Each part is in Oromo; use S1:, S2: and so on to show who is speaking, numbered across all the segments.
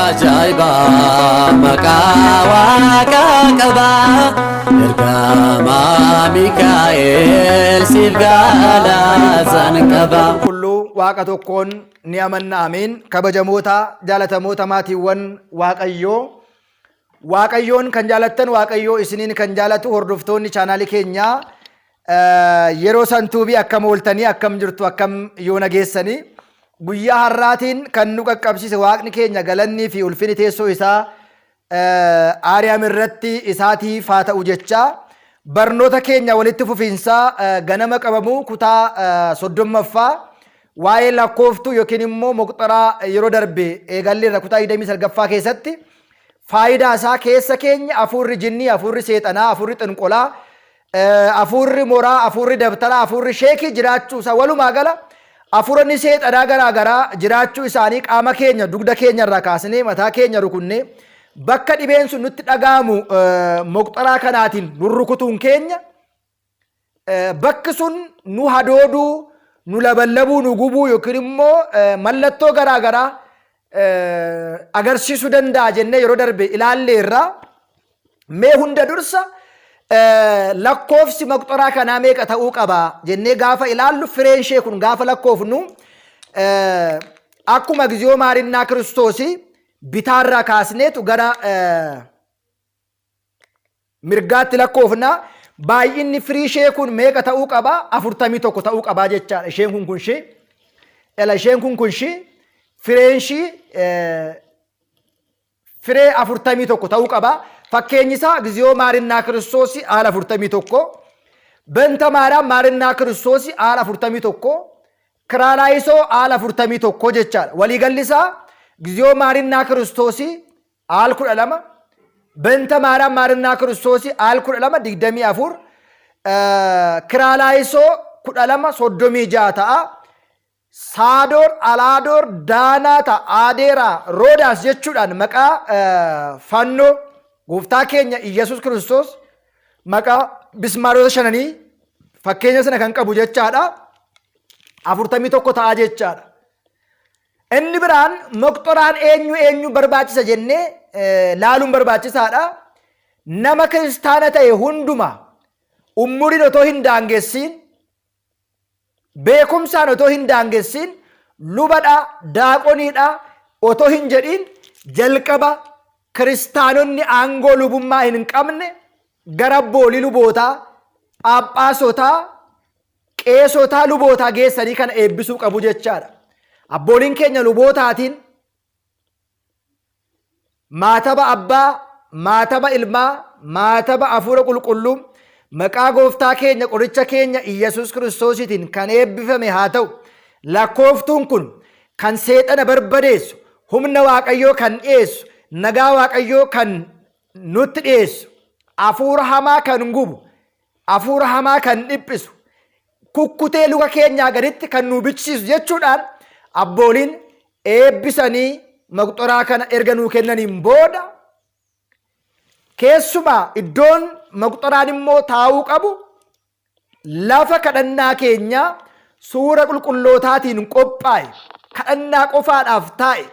S1: ajaiba makawa kakaba ergama Mikael sifgala zankaba
S2: kullu waaqa tokkoon ni amanna amiin. Kabajamoota jaalatamoota maatiiwwan waaqayyoon kan jaalattan waaqayyoo isiniin kan jaalatu hordoftoonni chaanaalii keenyaa yeroo santuubii akkam ooltanii akkam jirtu akkam yoo nageessanii guyyaa har'aatiin kan nu qaqqabsiise waaqni keenya galannii fi ulfinni teessoo isaa Aariyaam irratti isaatiif haa ta'u jecha barnoota keenya walitti fufiinsaa ganama qabamu kutaa 30ffaa waa'ee lakkooftuu yookiin immoo moqxaraa yeroo darbe eegalleerra kutaa 29ffaa keessatti faayidaa isaa keessa keenya afurri jinnii, afurri seexanaa, afurri xinqolaa, afurri moraa, afurri dabtaraa, afurri sheekii jiraachuu isaa walumaa gala afuronni seexanaa garaagaraa jiraachuu isaanii qaama keenya dugda keenya irraa kaasnee mataa keenya rukunnee bakka dhibeen sun nutti dhaga'amu moqxaraa kanaatiin rukutuun keenya bakki sun nu hadooduu, nu laballabuu, nu gubuu yookiin immoo mallattoo garaagaraa agarsiisuu danda'a jennee yeroo darbe ilaalleerra. Mee hunda dursa lakkoofsi moqxaraa kanaa meeqa ta'uu qaba jennee gaafa ilaallu fireen ishee kun gaafa lakkoofnu akkuma giziyoo maarinnaa kiristoosii bitaarraa kaasneetu gara mirgaatti lakkoofna. Baay'inni firii ishee kun meeqa ta'uu qaba? 41 ta'uu qaba jechaadha. Isheen kun kunshi isheen kun kunshi fireen ishii firee 41 ta'uu qaba. Fakkeenyi isaa giziyoo maarinnaa kiristoosii haala 41, benta maariyaam maarinnaa kiristoosii haala 41, kiraalaayisoo haala 41 jechaadha. Waliigalli isaa giziyoo maarinnaa kiristoosii haala 12, benta maariyaam maarinnaa kiristoosii haala 12 24, kiraalaayisoo 12 36 ta'a. Saadoor, Alaadoor, Daanaata, Aadeeraa, Roodaas jechuudhaan maqaa fannoo gooftaa keenya Iyyasuus Kiristoos maqaa bismaarota 5 fakkeenya sana kan qabu jechaadha. 41 ta'a jechaadha. Inni biraan moqxaraan eenyu barbaachisa jennee laaluun barbaachisaadha. Nama kiristaana ta'e hunduma umuriin otoo hin daangessin, beekumsaan otoo hin daangessin, lubadha, daaqoniidha otoo hin jedhin jalqaba kiristaanonni aangoo lubummaa hin qabne gara abboolii lubootaa, phaaphaasotaa, qeesotaa lubootaa geessanii kana eebbisuu qabu jechaadha. Abbooliin keenya lubootaatiin maataba abbaa, maataba ilmaa, maataba hafuura qulqulluu maqaa gooftaa keenya qoricha keenya Iyyasuus Kiristoosiitiin kan eebbifame haa ta'u. Lakkooftuun kun kan seexana barbadeessu, humna waaqayyoo kan dhiyeessu, nagaa waaqayyoo kan nutti dhiyeessu, hafuura hamaa kan gubu, hafuura hamaa kan dhiphisu, kukkutee luka keenyaa gaditti kan nu bichisiisu jechuudhaan abbooliin eebbisanii moqxaraa kana erga nuu kennaniin booda keessumaa iddoon moqxaraan immoo taa'uu qabu lafa kadhannaa keenyaa suura qulqullootaatiin qophaa'e, kadhannaa qofaadhaaf taa'e,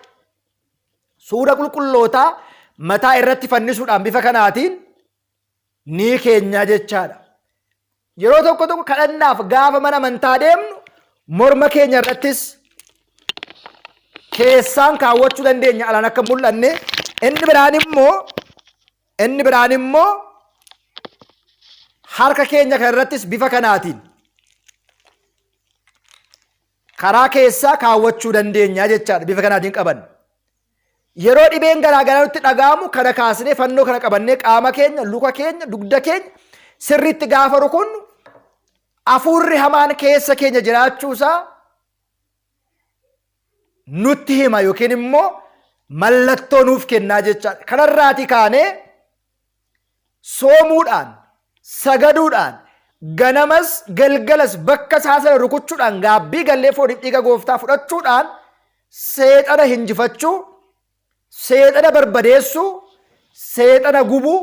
S2: suura qulqullootaa mataa irratti fannisuudhaan bifa kanaatiin ni keenya jechaadha. Yeroo tokko tokko kadhannaaf gaafa mana amantaa deemnu morma keenya irrattis keessaan kaawwachuu dandeenya alaan akka mul'anne. Inni biraan immoo harka keenya kan irrattis bifa kanaatiin karaa keessaa kaawwachuu dandeenya jechaadha. Bifa kanaatiin qaban yeroo dhibeen garaagaraa nutti dhaga'amu kana kaasnee fannoo kana qabannee qaama keenya, luka keenya, dugda keenya sirriitti gaafa rukunnu hafuurri hamaan keessa keenya jiraachuusaa nutti hima yookiin immoo mallattoo nuuf kennaa jechaadha. Kanarraati kaanee soomuudhaan, sagaduudhaan, ganamas galgalas bakka isaa sana rukuchuudhaan gaabbii gallee fooniif dhiiga gooftaa fudhachuudhaan seexana hinjifachuu, seexana barbadeessuu, seexana gubuu,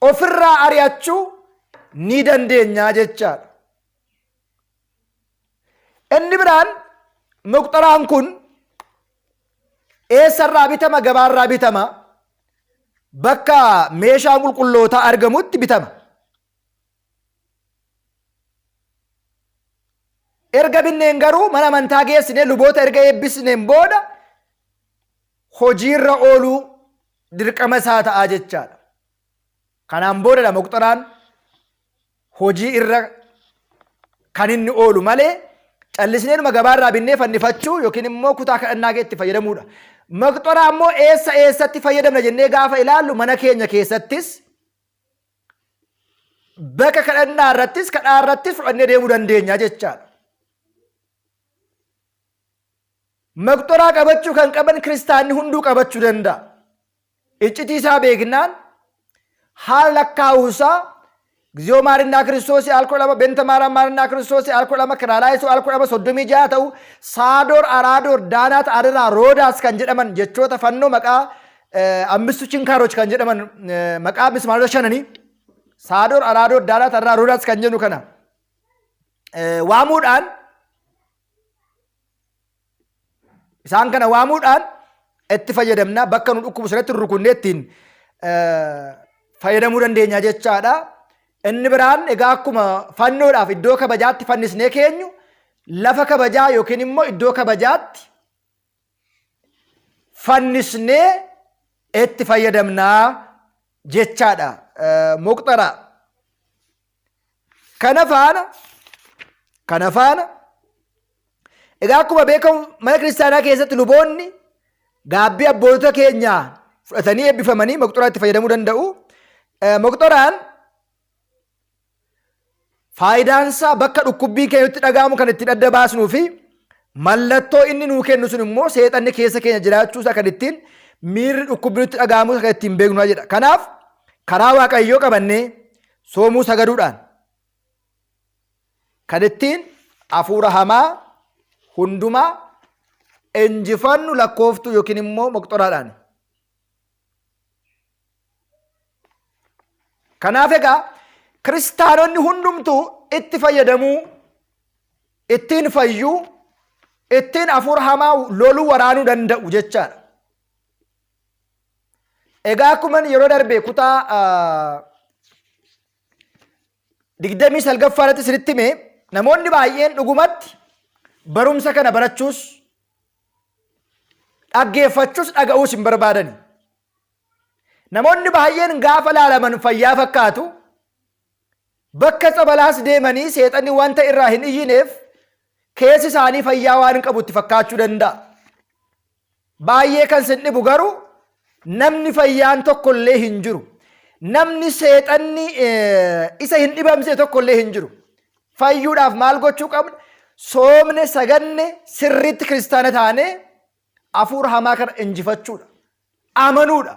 S2: ofirraa ari'achuu ni dandeenya jechaadha. Inni biraan moqxaraan kun Eessarraa bitama? Gabaarraa bitama. Bakka meeshaan qulqullootaa argamutti bitama. Erga binneen garuu mana amantaa geessinee luboota erga eebbisneen booda hojiirra ooluu dirqama isaa ta'a jechaadha. Kanaan boodadha moqxoraan hojii irra kan inni oolu malee callisneedhuma gabaarraa binnee fannifachuu yookiin immoo kutaa kadhannaa itti fayyadamuudha. Moqxoraa immoo eessatti fayyadamna jennee gaafa ilaallu mana keenya keessattis bakka kadhannaa irrattis kadhaa irrattis fudhannee deemuu dandeenya jechaadha. Moqxoraa qabachuu kan qaban kiristaanni hunduu qabachuu danda'a. Iccitii isaa beeknaan haala lakkaa'uusaa እግዚኦ ማርና ክርስቶስ አልኮላማ በእንተ ማርያም ማርና ክርስቶስ አልኮላማ ከራላይሶ አልኮላማ ሶዶሚ ጃተው ሳዶር አራዶር ዳናት አደራ ሮዳስ ከንጀደመን ጀቾተ ፈኖ መቃ አምስቱ ችንካሮች ከንጀደመን መቃ ምስማሮ ሸነኒ ሳዶር አራዶር ዳናት አደራ ሮዳስ ከንጀኑ ከና ዋሙዳን ኢሳን ከና ዋሙዳን እtti fayyadamna bakka nu dhukkubu sanatti rukunneettiin fayyadamuu dandeenya jechaadha. Inni biraan egaa akkuma fannoodhaaf iddoo kabajaatti fannisnee keenyu lafa kabajaa yookiin immoo iddoo kabajaatti fannisnee itti fayyadamnaa jechaadha moqxoraa. Kana faana egaa akkuma beekamu mana kiristaanaa keessatti luboonni gaabbii abboota keenyaa fudhatanii eebbifamanii moqxoraa itti fayyadamuu danda'u. Moqxoraan faayidaansaa bakka dhukkubbii keenyatti dhaga'amu kan ittiin adda baasnuu fi mallattoo inni nuu kennu sun immoo seexanni keessa keenya jiraachuusaa kan ittiin miirri dhukkubbii nutti dhaga'amu kan ittiin beeknu jedha. Kanaaf karaa waaqayyoo qabannee soomuu sagaduudhaan kan ittiin hafuura hamaa hundumaa injifannu lakkooftuu yookiin immoo moqxoraadhaan. Kanaaf egaa kiristaanonni hundumtuu itti fayyadamuu, ittiin fayyuu, ittiin hafuura hamaa loluu waraanuu danda'u jechaadha. Egaa akkuma yeroo darbe kutaa 29 isinitti hime namoonni baay'een dhugumatti barumsa kana barachuus dhaggeeffachuus dhaga'uus hin barbaadani. Namoonni baay'een gaafa laalaman fayyaa fakkaatu bakka tsabalaas deemanii seexanni wanta irraa hin iyyineef keessi isaanii fayyaa waan hin qabutti fakkaachuu danda'a. Baay'ee kan sin dhibu garuu namni fayyaan tokkollee hin jiru. Namni seexanni isa hin dhibamse tokkollee hin jiru. Fayyuudhaaf maal gochuu qabna? Soomne saganne sirriitti kiristaana taane hafuura hamaa kana injifachuudha. Amanuudha.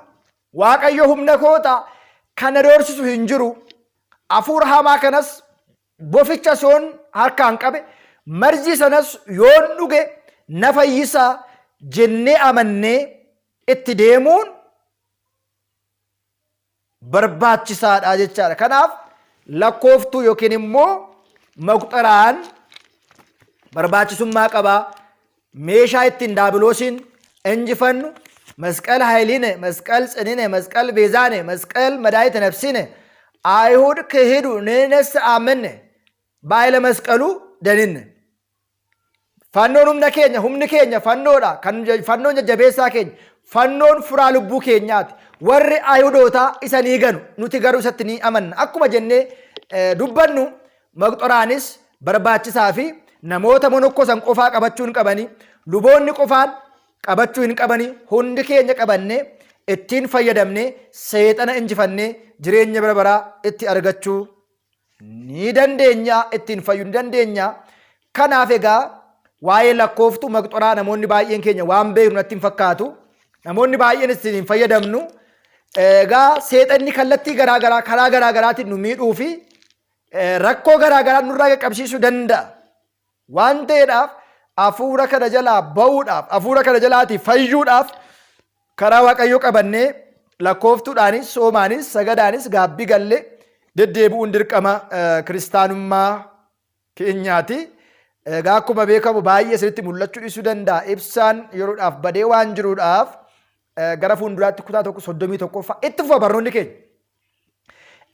S2: Waaqayyo humna koota kana doorsisu hin jiru. Hafuura hamaa kanas boficha soon harkaan qabe marji sanas yoon dhuge na fayyisaa jennee amannee itti deemuun barbaachisaadha jechaadha. Kanaaf lakkooftuu yookiin immoo moqxoraan barbaachisummaa qabaa. Meeshaa ittiin daabiloosiin injifannu መስቀል ኃይሊነ መስቀል ጽኒነ መስቀል ቤዛነ መስቀል መድኃኒተ ነፍሲነ አይሁድ ክህዱ ንነስ አመነ ባይለ መስቀሉ ደንን ፋኖን ሁምነ ኬኛ ፋኖዳ ፋኖን ጀቤሳ ኬኛ ፋኖን ፉራ ልቡ ኬኛት ወሪ አይሁዶታ ኢሰኒ ገኑ ኑቲ ገሩ ሰትኒ አመን አኩመ ጀኔ ዱበኑ መቅጦራንስ በርባችሳፊ ነሞተ ሞኖኮ ሰንቆፋ ቀበቹን ቀበኒ ሉቦኒ ቆፋን qabachuu hin qabani hundi keenya qabanne ittiin fayyadamne seexana injifanne jireenya bara baraa itti argachuu ni dandeenya, ittiin fayyuu ni dandeenya. Kanaaf egaa waa'ee lakkooftuu moqxoraa namoonni baay'een keenya waan beeknu natti hin fakkaatu. Namoonni baay'een ittiin hin fayyadamnu. Egaa seexanni kallattii garaagaraa karaa garaagaraatiin nu miidhuu fi rakkoo garaagaraa nurraa qaqqabsiisuu danda'a. Waan ta'eedhaaf hafuura kana jalaa ba'uudhaaf hafuura kana jalaatii fayyuudhaaf karaa waaqayyoo qabannee lakkooftuudhaanis soomaanis sagadaanis gaabbii gallee deddeebi'uun dirqama kiristaanummaa keenyaati. Egaa akkuma beekamu baay'ee isinitti mul'achuu dhiisuu danda'a. Ibsaan yeroodhaaf badee waan jiruudhaaf gara fuulduraatti kutaa 31 itti fufa barnoonni keenya.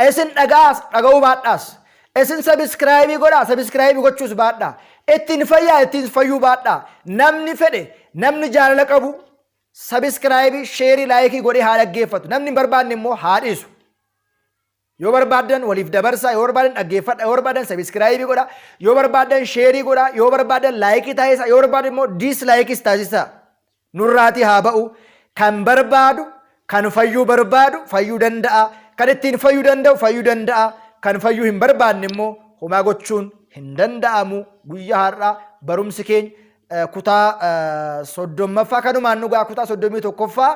S2: Isin dhaga'uu baadhaas. Isin sabiskiraayibii godhaa, sabiskiraayibii gochuus baadhaa. Ittiin fayyaa, ittiin fayyuu baadhaa. Namni fedhe, namni jaalala qabu sabiskiraayibii, sheerii, laayikii godhee haa dhaggeeffatu. Namni hin barbaanne immoo haa dhiisu. Yoo barbaadan waliif dabarsaa, yoo barbaadan dhaggeeffadha, yoo barbaadan sabiskiraayibii godhaa, yoo barbaadan sheerii godhaa, yoo barbaadan laayikii taasisaa, yoo barbaadan immoo diislaayikis taasisaa. Nurraatii haa ba'u. Kan barbaadu, kan fayyuu barbaadu fayyuu danda'a. Kan ittiin fayyuu danda'u fayyuu danda'a. Kan fayyuu hin barbaanne immoo homaa gochuun hin danda'amu. Guyyaa har'aa barumsi keenya kutaa 30ffaa kanumaan dhugaa kutaa 31ffaa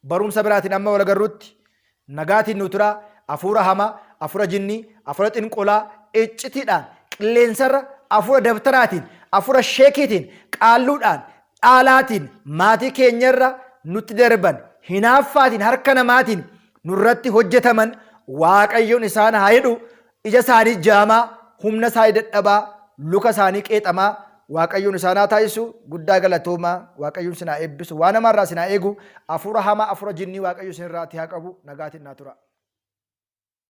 S2: barumsa biraatiin amma wal agarruutti nagaatiin nu tura. Hafuura hamaa, hafuura jinnii, hafuura xinqolaa, iccitiidhaan, qilleensarra, hafuura dabtaraatiin, hafuura sheekiitiin, qaalluudhaan, dhaalaatiin, maatii keenyarra nutti darban, hinaaffaatiin, harka namaatiin nurratti hojjetaman Waaqayyoon isaan haa hidhu. Ija isaanii jaamaa, humna isaanii dadhabaa, luka isaanii qeexamaa Waaqayyoon isaan haa taasisu. Guddaa galatoomaa. Waaqayyoon isin haa eebbisu. Waan namaarraa isin haa eegu. Hafuura hamaa, hafuura jinnii Waaqayyo isin irraatti haa qabu. Nagaatiin naa tura.